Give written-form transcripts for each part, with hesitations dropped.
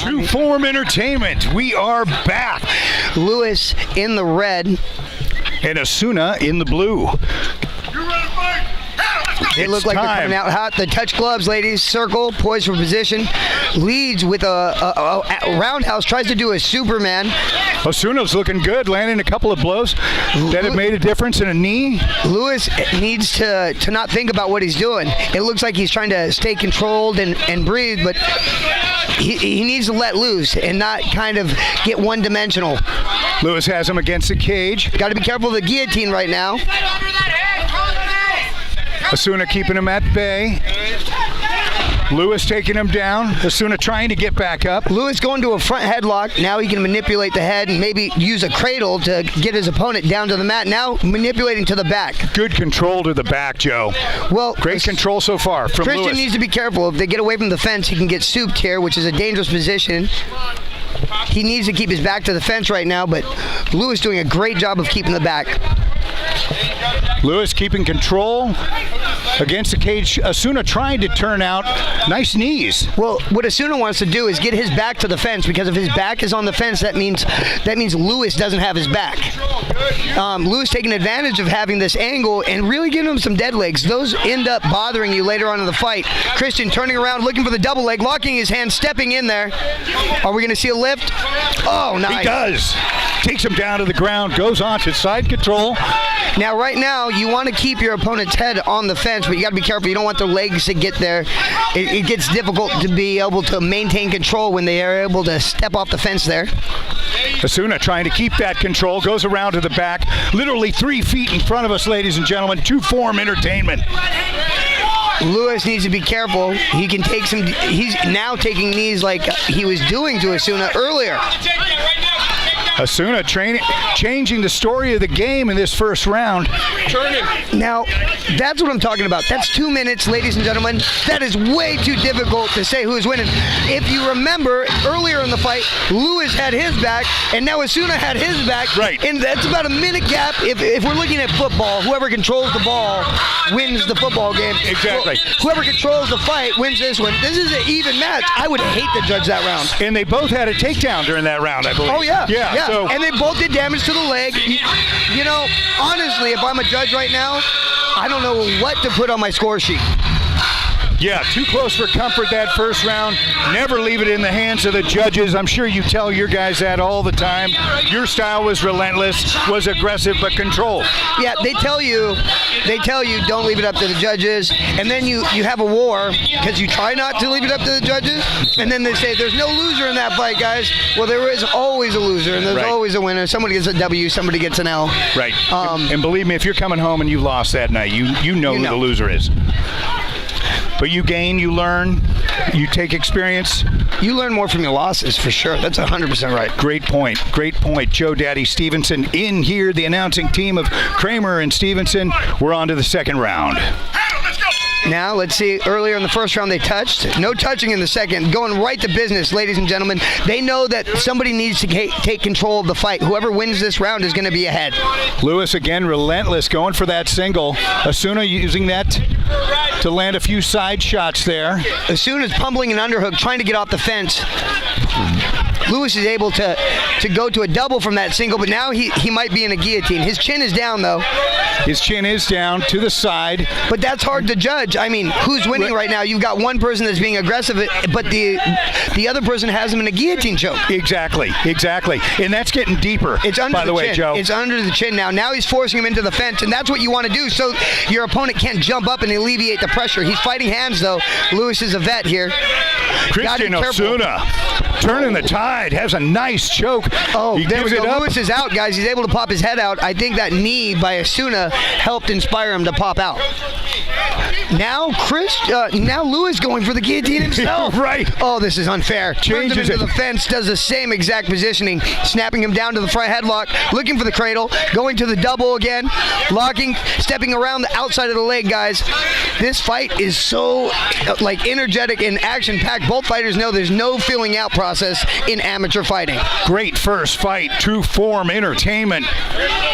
Tru-Form Entertainment. We are back. Lewis in the red. And Osuna in the blue. They look like they're coming out hot. The touch gloves, ladies. Circle, poised for position. Leads with a roundhouse. Tries to do a Superman. Osuna's looking good, landing a couple of blows that have made a difference in a knee. Lewis needs to not think about what he's doing. It looks like he's trying to stay controlled and breathe, but he needs to let loose and not kind of get one-dimensional. Lewis has him against the cage. Got to be careful of the guillotine right now. Osuna keeping him at bay. Lewis taking him down. Osuna trying to get back up. Lewis going to a front headlock. Now he can manipulate the head and maybe use a cradle to get his opponent down to the mat. Now manipulating to the back. Good control to the back, Joe. Well, great control so far from Christian Lewis. Needs to be careful. If they get away from the fence, he can get souped here, which is a dangerous position. He needs to keep his back to the fence right now, but Lewis doing a great job of keeping the back. Lewis keeping control against the cage. Osuna trying to turn out. Nice knees. Well, what Osuna wants to do is get his back to the fence, because if his back is on the fence, that means Lewis doesn't have his back. Lewis taking advantage of having this angle and really giving him some dead legs. Those end up bothering you later on in the fight. Christian turning around, looking for the double leg, locking his hand, stepping in there. Are we going to see a lift? Oh, nice. He does. Takes him down to the ground, goes on to side control. Now, right now, you want to keep your opponent's head on the fence, but you got to be careful. You don't want their legs to get there. It gets difficult to be able to maintain control when they are able to step off the fence there. Osuna trying to keep that control, goes around to the back, literally 3 feet in front of us, ladies and gentlemen. Tru-Form Entertainment. Lewis needs to be careful. He can take some. He's now taking knees like he was doing to Osuna earlier. Osuna changing the story of the game in this first round. Now, that's what I'm talking about. That's 2 minutes, ladies and gentlemen. That is way too difficult to say who's winning. If you remember, earlier in the fight, Lewis had his back, and now Osuna had his back. Right. And that's about a minute gap. If we're looking at football, whoever controls the ball wins the football game. Exactly. Whoever controls the fight wins this one. This is an even match. I would hate to judge that round. And they both had a takedown during that round, I believe. Oh, yeah. Yeah. So. And they both did damage to the leg. You know, honestly, if I'm a judge right now, I don't know what to put on my score sheet. Yeah, too close for comfort that first round. Never leave it in the hands of the judges. I'm sure you tell your guys that all the time. Your style was relentless, was aggressive, but controlled. Yeah, they tell you don't leave it up to the judges, and then you have a war because you try not to leave it up to the judges, and then they say there's no loser in that fight, guys. Well, there is always a loser, and there's always a winner. Somebody gets a W, somebody gets an L. Right. And believe me, if you're coming home and you lost that night, you know who the loser is. But you gain, you learn, you take experience. You learn more from your losses, for sure. That's 100% right. Great point. Great point. Joe Daddy Stevenson in here, the announcing team of Kramer and Stevenson. We're on to the second round. Now, let's see. Earlier in the first round, they touched. No touching in the second. Going right to business, ladies and gentlemen. They know that somebody needs to take control of the fight. Whoever wins this round is going to be ahead. Lewis again, relentless, going for that single. Osuna using that to land a few side shots there. Osuna's pummeling an underhook, trying to get off the fence. Lewis is able to go to a double from that single, but now he might be in a guillotine. His chin is down, though. His chin is down to the side. But that's hard to judge. I mean, who's winning right now? You've got one person that's being aggressive, but the other person has him in a guillotine choke. Exactly. And that's getting deeper, it's under by the way, chin. Joe. It's under the chin now. Now he's forcing him into the fence, and that's what you want to do so your opponent can't jump up and alleviate the pressure. He's fighting hands, though. Lewis is a vet here. Christian Osuna turning the tide, has a nice choke. Oh, there we go. Lewis is out, guys. He's able to pop his head out. I think that knee by Osuna helped inspire him to pop out. Now Lewis going for the guillotine himself. Right. Oh, this is unfair. Changes Turns him into the fence, does the same exact positioning, snapping him down to the front headlock, looking for the cradle, going to the double again, locking, stepping around the outside of the leg, guys. This fight is so energetic and action-packed. Both fighters know there's no filling out process. process in amateur fighting. Great first fight. Tru-Form Entertainment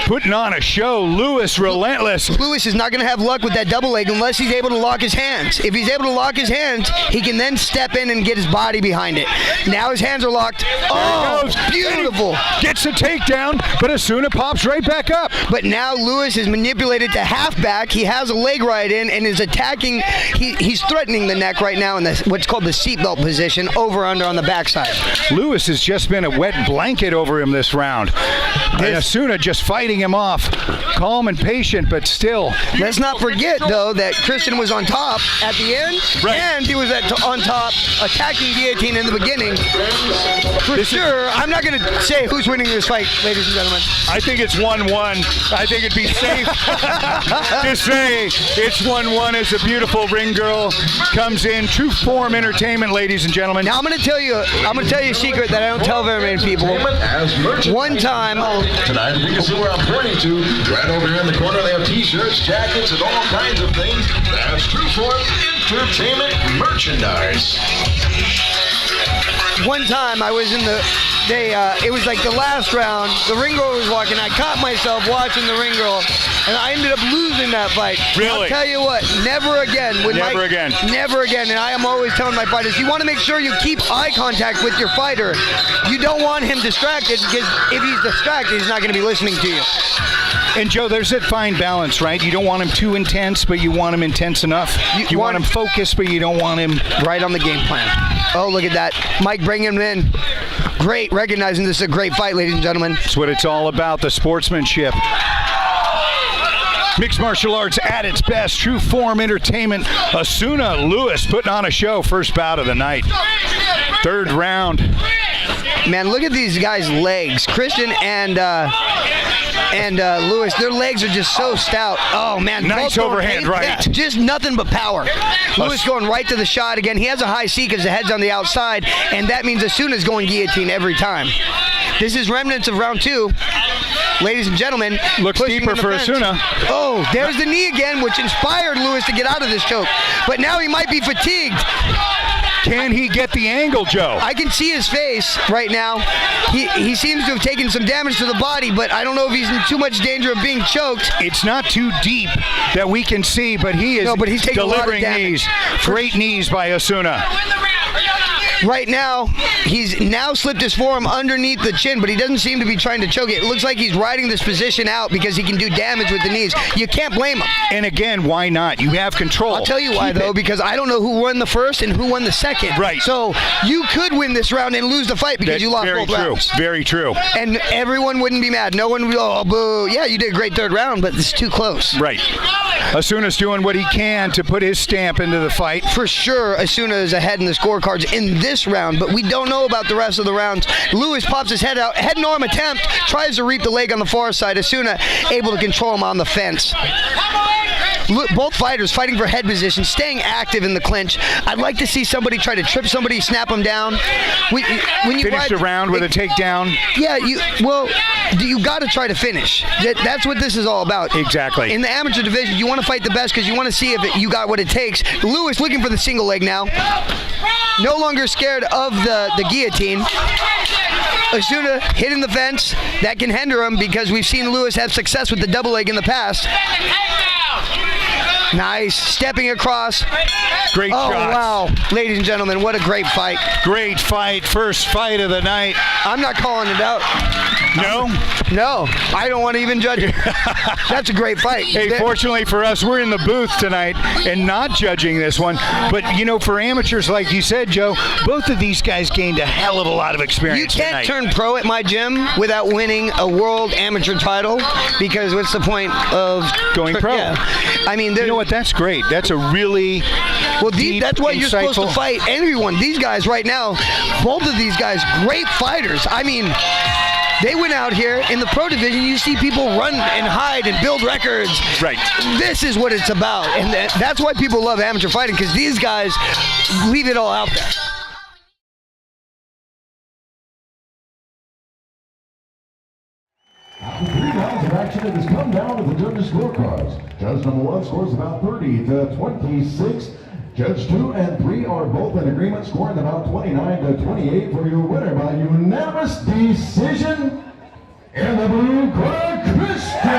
putting on a show. Lewis relentless. Lewis is not going to have luck with that double leg unless he's able to lock his hands. If he's able to lock his hands, he can then step in and get his body behind it. Now his hands are locked. Oh, beautiful. Gets a takedown, but Osuna pops right back up. But now Lewis is manipulated to half back. He has a leg right in and is attacking. He's threatening the neck right now in what's called the seatbelt position, over under on the backside. Lewis has just been a wet blanket over him this round. And Osuna just fighting him off. Calm and patient, but still. Let's not forget, though, that Christian was on top at the end, and he was on top attacking guillotine in the beginning. For sure, I'm not going to say who's winning this fight, ladies and gentlemen. I think it's 1-1. I think it'd be safe to say it's 1-1 as a beautiful ring girl comes in. Tru-Form Entertainment, ladies and gentlemen. Now I'm going to tell you a secret that I don't tell very many people. One time, tonight, you can see where I'm pointing to. Right over here in the corner, they have t-shirts, jackets, and all kinds of things. That's Tru-Form Entertainment merchandise. One time I was in it was like the last round. The ring girl was walking. I caught myself watching the ring girl, and I ended up losing that fight. Really? I'll tell you what, never again. Never again. Never again. And I am always telling my fighters, you want to make sure you keep eye contact with your fighter. You don't want him distracted, because if he's distracted, he's not going to be listening to you. And Joe, there's that fine balance, right? You don't want him too intense, but you want him intense enough. You want him focused, but you don't want him right on the game plan. Oh, look at that. Mike bringing him in. Great, recognizing this is a great fight, ladies and gentlemen. That's what it's all about, the sportsmanship. Mixed martial arts at its best. Tru-Form Entertainment. Osuna Lewis putting on a show. First bout of the night. Third round. Man, look at these guys' legs. Christian and Lewis, their legs are just so stout. Oh, man. Nice overhand right. Yeah, just nothing but power. Lewis going right to the shot again. He has a high C because the head's on the outside, and that means Osuna's going guillotine every time. This is remnants of round 2. Ladies and gentlemen. Looks deeper for Osuna. Oh, there's the knee again, which inspired Lewis to get out of this choke. But now he might be fatigued. Can he get the angle, Joe? I can see his face right now. He seems to have taken some damage to the body, but I don't know if he's in too much danger of being choked. It's not too deep that we can see, but he is he's taking delivering a lot of knees. Great knees by Osuna. Right now, he's now slipped his forearm underneath the chin, but he doesn't seem to be trying to choke it. It looks like he's riding this position out because he can do damage with the knees. You can't blame him. And again, why not? You have control. I'll tell you why, though, because I don't know who won the first and who won the second. Right. So you could win this round and lose the fight because you lost both rounds. Very true. And everyone wouldn't be mad. No one would go, oh, boo. Yeah, you did a great third round, but it's too close. Right. Osuna's doing what he can to put his stamp into the fight. For sure, Osuna is ahead in the scorecards in this round, but we don't know about the rest of the rounds. Lewis pops his head out, head and arm attempt, tries to reap the leg on the far side. Osuna able to control him on the fence. Both fighters fighting for head position, staying active in the clinch. I'd like to see somebody try to trip somebody, snap them down. When you finish the round with a takedown. Yeah, you got to try to finish. That's what this is all about. Exactly. In the amateur division, you want to fight the best because you want to see if you got what it takes. Lewis looking for the single leg now. No longer scared of the guillotine. Osuna hitting the fence. That can hinder him because we've seen Lewis have success with the double leg in the past. Nice. Stepping across. Great shots. Oh, wow. Ladies and gentlemen, what a great fight. Great fight. First fight of the night. I'm not calling it out. No? No. I don't want to even judge it. That's a great fight. Hey, fortunately for us, we're in the booth tonight and not judging this one. But, for amateurs, like you said, Joe, both of these guys gained a hell of a lot of experience You can't turn pro at my gym without winning a world amateur title because what's the point of going pro? Yeah. I mean, you know what? That's great. That's a really deep, that's why you're supposed to fight anyone. These guys right now, both of these guys, great fighters. I mean, they went out here in the pro division. You see people run and hide and build records. Right. This is what it's about. And that's why people love amateur fighting, because these guys leave it all out there. After 3 rounds of action, it has come down to the judges' scorecards. Judge number 1 scores about 30 to 26. Judge 2 and 3 are both in agreement, scoring about 29-28 for your winner by unanimous decision. In the blue corner, Christian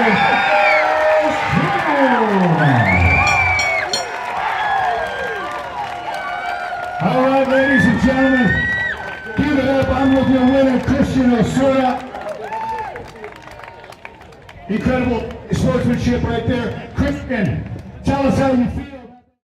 Osuna. All right, ladies and gentlemen, give it up. I'm with your winner, Christian Osuna. Incredible sportsmanship right there. Christian, tell us how you feel.